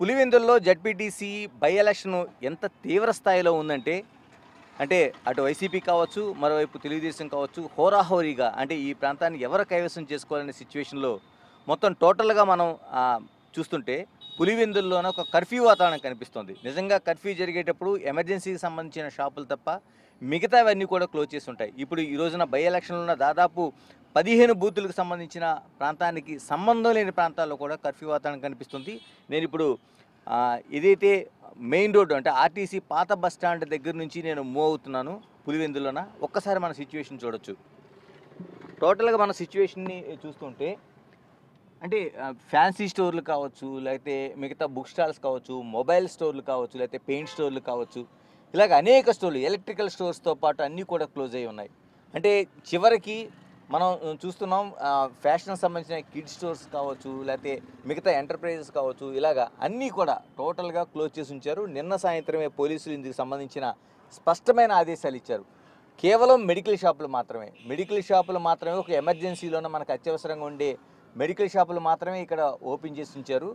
పులివెందుల్లో ZPTC by election ఎంత తీవ్ర స్థాయిలో ఉందంటే అటు వైసీపీ కావచ్చు, మరోవైపు తెలుగుదేశం కావచ్చు, హోరాహోరీగా ఈ ప్రాంతాన్ని ఎవరు కైవసం చేసుకోవాలనే సిచ్యువేషన్లో మొత్తం టోటల్గా మనం చూస్తుంటే పులివెందుల్లోనే ఒక కర్ఫ్యూ వాతావరణం కనిపిస్తుంది. నిజంగా కర్ఫ్యూ జరిగేటప్పుడు ఎమర్జెన్సీకి సంబంధించిన షాపులు తప్ప మిగతావన్నీ కూడా క్లోజ్ చేసి ఉంటాయి. ఇప్పుడు ఈ రోజున బై ఎలక్షన్లో దాదాపు 15 బూతులకు సంబంధించిన ప్రాంతానికి సంబంధం లేని ప్రాంతాల్లో కూడా కర్ఫ్యూ వాతావరణం కనిపిస్తుంది. నేను ఇప్పుడు ఇదైతే మెయిన్ రోడ్డు ఆర్టీసీ పాత బస్ స్టాండ్ దగ్గర నుంచి నేను మూవ్ అవుతున్నాను పులివెందులోన. ఒక్కసారి మన సిచ్యువేషన్ చూడొచ్చు. టోటల్గా మన సిచ్యువేషన్ని చూస్తుంటే ఫ్యాన్సీ స్టోర్లు కావచ్చు, లేకపోతే మిగతా బుక్ స్టాల్స్ కావచ్చు, మొబైల్ స్టోర్లు కావచ్చు, లేకపోతే పెయింట్ స్టోర్లు కావచ్చు, ఇలాగ అనేక స్టోర్లు, ఎలక్ట్రికల్ స్టోర్స్తో పాటు అన్నీ కూడా క్లోజ్ అయ్యి ఉన్నాయి. చివరికి మనం చూస్తున్నాం ఫ్యాషన్కి సంబంధించిన కిడ్ స్టోర్స్ కావచ్చు, లేకపోతే మిగతా ఎంటర్ప్రైజెస్ కావచ్చు, ఇలాగ అన్నీ కూడా టోటల్గా క్లోజ్ చేసి ఉంచారు. నిన్న సాయంత్రమే పోలీసులు ఇందుకు సంబంధించిన స్పష్టమైన ఆదేశాలు ఇచ్చారు. కేవలం మెడికల్ షాపులు మాత్రమే ఒక ఎమర్జెన్సీలోనే మనకు అత్యవసరంగా ఉండే మెడికల్ షాపులు మాత్రమే ఇక్కడ ఓపెన్ చేసి ఉంచారు.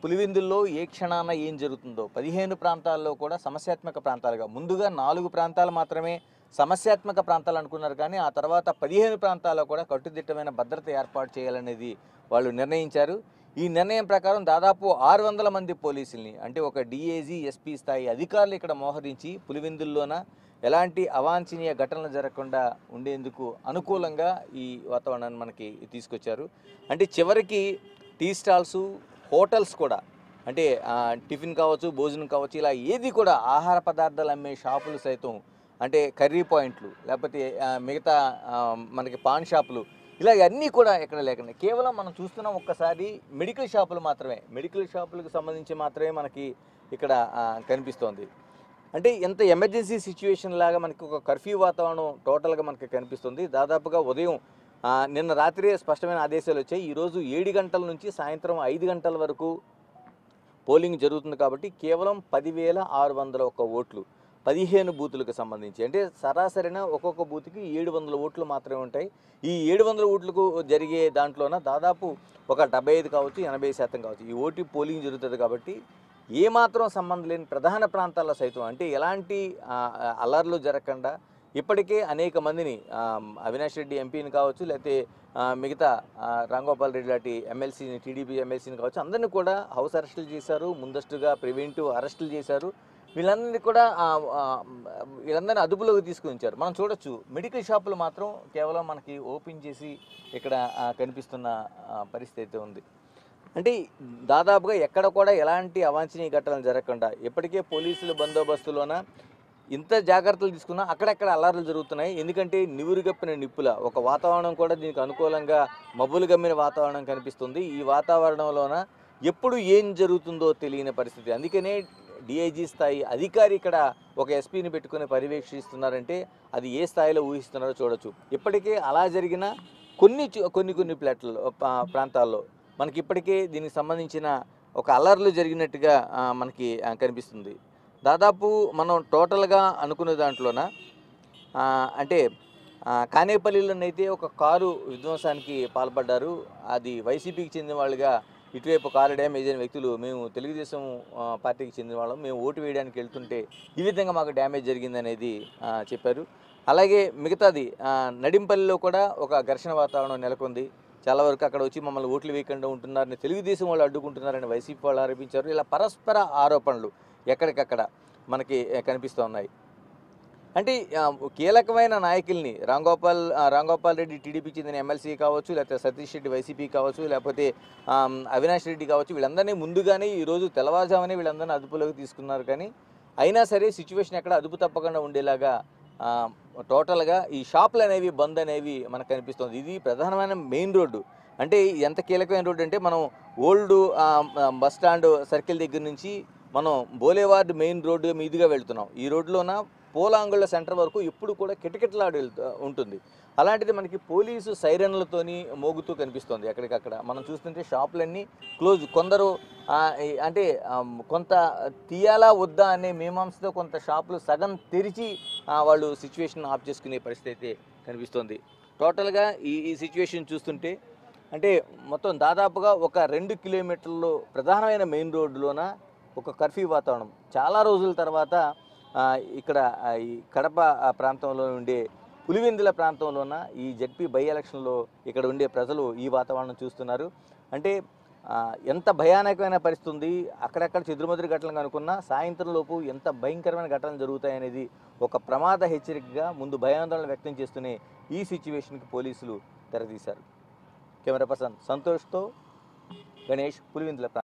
పులివెందుల్లో ఏ క్షణాన ఏం జరుగుతుందో 15 ప్రాంతాల్లో కూడా సమస్యాత్మక ప్రాంతాలుగా, ముందుగా 4 ప్రాంతాలు మాత్రమే సమస్యాత్మక ప్రాంతాలు అనుకున్నారు, కానీ ఆ తర్వాత 15 ప్రాంతాల్లో కూడా కట్టుదిట్టమైన భద్రత ఏర్పాటు చేయాలనేది వాళ్ళు నిర్ణయించారు. ఈ నిర్ణయం ప్రకారం దాదాపు 600 మంది పోలీసుల్ని ఒక డిఐజీ, ఎస్పీ స్థాయి అధికారులు ఇక్కడ మోహరించి పులివెందుల్లోన ఎలాంటి అవాంఛనీయ ఘటనలు జరగకుండా ఉండేందుకు అనుకూలంగా ఈ వాతావరణాన్ని మనకి తీసుకొచ్చారు. చివరికి టీ స్టాల్సు, హోటల్స్ కూడా టిఫిన్ కావచ్చు, భోజనం కావచ్చు, ఇలా ఏది కూడా ఆహార పదార్థాలు అమ్మే షాపులు సైతం కర్రీ పాయింట్లు, లేకపోతే మిగతా మనకి పాన్ షాపులు, ఇలా అన్నీ కూడా ఎక్కడ లేకుండా కేవలం మనం చూస్తున్నాం ఒక్కసారి మెడికల్ షాపులకు సంబంధించి మాత్రమే మనకి ఇక్కడ కనిపిస్తోంది. ఎంత ఎమర్జెన్సీ సిచ్యువేషన్ లాగా మనకి ఒక కర్ఫ్యూ వాతావరణం టోటల్గా మనకి కనిపిస్తుంది. దాదాపుగా ఉదయం నిన్న రాత్రి స్పష్టమైన ఆదేశాలు వచ్చాయి. ఈరోజు 7 గంటల నుంచి సాయంత్రం 5 గంటల వరకు పోలింగ్ జరుగుతుంది కాబట్టి కేవలం 10,601 ఓట్లు 15 బూతులకు సంబంధించి సరాసరిన ఒక్కొక్క బూత్కి 700 ఓట్లు మాత్రమే ఉంటాయి. ఈ 700 ఓట్లకు జరిగే దాంట్లోన దాదాపు ఒక 75 కావచ్చు, 80% కావచ్చు ఈ ఓటు పోలింగ్ జరుగుతుంది. కాబట్టి ఏమాత్రం సంబంధం లేని ప్రధాన ప్రాంతాల్లో సైతం ఎలాంటి అల్లర్లు జరగకుండా ఇప్పటికే అనేక మందిని అవినాష్ రెడ్డి ఎంపీని కావచ్చు, లేకపోతే మిగతా రాంగోపాల్ రెడ్డి లాంటి ఎమ్మెల్సీని, టీడీపీ ఎమ్మెల్సీని కావచ్చు, అందరినీ కూడా హౌస్ అరెస్టులు చేశారు. ముందస్తుగా ప్రివెంటివ్ అరెస్టులు చేశారు. వీళ్ళందరినీ అదుపులోకి తీసుకుని ఉంచారు. మనం చూడొచ్చు మెడికల్ షాపులు మాత్రం కేవలం మనకి ఓపెన్ చేసి ఇక్కడ కనిపిస్తున్న పరిస్థితి ఉంది. దాదాపుగా ఎక్కడ కూడా ఎలాంటి అవాంఛనీయ ఘటనలు జరగకుండా ఇప్పటికే పోలీసుల బందోబస్తులోన ఇంత జాగ్రత్తలు తీసుకున్నా అక్కడెక్కడ అల్లర్లు జరుగుతున్నాయి. ఎందుకంటే నివురుగప్పిన నిప్పుల ఒక వాతావరణం కూడా దీనికి అనుకూలంగా మబ్బులు గమ్మిన వాతావరణం కనిపిస్తుంది. ఈ వాతావరణంలోన ఎప్పుడు ఏం జరుగుతుందో తెలియని పరిస్థితి. అందుకనే డిఐజీ స్థాయి అధికారి ఇక్కడ ఒక ఎస్పీని పెట్టుకుని పర్యవేక్షిస్తున్నారంటే అది ఏ స్థాయిలో ఊహిస్తున్నారో చూడొచ్చు. ఇప్పటికే అలా జరిగిన కొన్ని ప్రాంతాల్లో మనకి ఇప్పటికే దీనికి సంబంధించిన ఒక అల్లర్లు జరిగినట్టుగా మనకి కనిపిస్తుంది. దాదాపు మనం టోటల్గా అనుకునే దాంట్లోన కానేపల్లిలోనైతే ఒక కారు విధ్వంసానికి పాల్పడ్డారు. అది వైసీపీకి చెందిన వాళ్ళుగా ఇటువైపు కారు డ్యామేజ్ అయిన వ్యక్తులు మేము తెలుగుదేశం పార్టీకి చెందిన వాళ్ళం, మేము ఓటు వేయడానికి వెళ్తుంటే ఈ విధంగా మాకు డ్యామేజ్ జరిగిందనేది చెప్పారు. అలాగే మిగతాది నడింపల్లిలో కూడా ఒక ఘర్షణ వాతావరణం నెలకొంది. చాలా వరకు అక్కడ వచ్చి మమ్మల్ని ఓట్లు వేయకుండా ఉంటున్నారని తెలుగుదేశం వాళ్ళు అడ్డుకుంటున్నారని వైసీపీ వాళ్ళు ఆరోపించారు. ఇలా పరస్పర ఆరోపణలు ఎక్కడికక్కడ మనకి కనిపిస్తూ ఉన్నాయి. కీలకమైన నాయకుల్ని రాంగోపాల్ రెడ్డి టీడీపీ చెందిన ఎమ్మెల్సీ కావచ్చు, లేకపోతే సతీష్ రెడ్డి వైసీపీ కావచ్చు, లేకపోతే అవినాష్ రెడ్డి కావచ్చు, వీళ్ళందరినీ ముందుగానే ఈరోజు తెల్లవారుజామునే వీళ్ళందరినీ అదుపులోకి తీసుకున్నారు. కానీ అయినా సరే సిచ్యువేషన్ ఎక్కడ అదుపు తప్పకుండా ఉండేలాగా టోటల్గా ఈ షాపులు అనేవి బంద్ అనేవి మనకు కనిపిస్తుంది. ఇది ప్రధానమైన మెయిన్ రోడ్డు. ఎంత కీలకమైన రోడ్డు మనం ఓల్డ్ బస్ స్టాండ్ సర్కిల్ దగ్గర నుంచి మనం బోలేవార్డ్ మెయిన్ రోడ్డు మీదుగా వెళ్తున్నాం. ఈ రోడ్లోన పోలాంగుళ్ళ సెంటర్ వరకు ఎప్పుడు కూడా కిటకిటలాడి ఉంటుంది. అలాంటిది మనకి పోలీసు సైరన్లతోని మోగుతూ కనిపిస్తుంది. ఎక్కడికక్కడ మనం చూస్తుంటే షాపులన్నీ క్లోజ్. కొందరు కొంత తీయాలా వద్దా అనే మీమాంసతో కొంత షాపులు సగం తెరిచి వాళ్ళు సిచ్యువేషన్ ఆఫ్ చేసుకునే పరిస్థితి అయితే కనిపిస్తుంది. టోటల్గా ఈ సిచ్యువేషన్ చూస్తుంటే అంటే మొత్తం దాదాపుగా ఒక 2 కిలోమీటర్లు ప్రధానమైన మెయిన్ రోడ్డులోన ఒక కర్ఫ్యూ వాతావరణం. చాలా రోజుల తర్వాత ఇక్కడ ఈ కడప ప్రాంతంలో ఉండే పులివెందుల ప్రాంతంలోన ఈ జెడ్పీ బై ఎలక్షన్లో ఇక్కడ ఉండే ప్రజలు ఈ వాతావరణం చూస్తున్నారు. అంటే ఎంత భయానకమైన పరిస్థితి ఉంది. అక్కడక్కడ చెదురుమదురు ఘటనలు అనుకున్నా సాయంత్రం లోపు ఎంత భయంకరమైన ఘటనలు జరుగుతాయనేది ఒక ప్రమాద హెచ్చరికగా ముందు భయాందోళన వ్యక్తం చేస్తూనే ఈ సిచ్యువేషన్కి పోలీసులు తెరతీశారు. కెమెరా పర్సన్ సంతోష్తో గణేష్, పులివెందుల.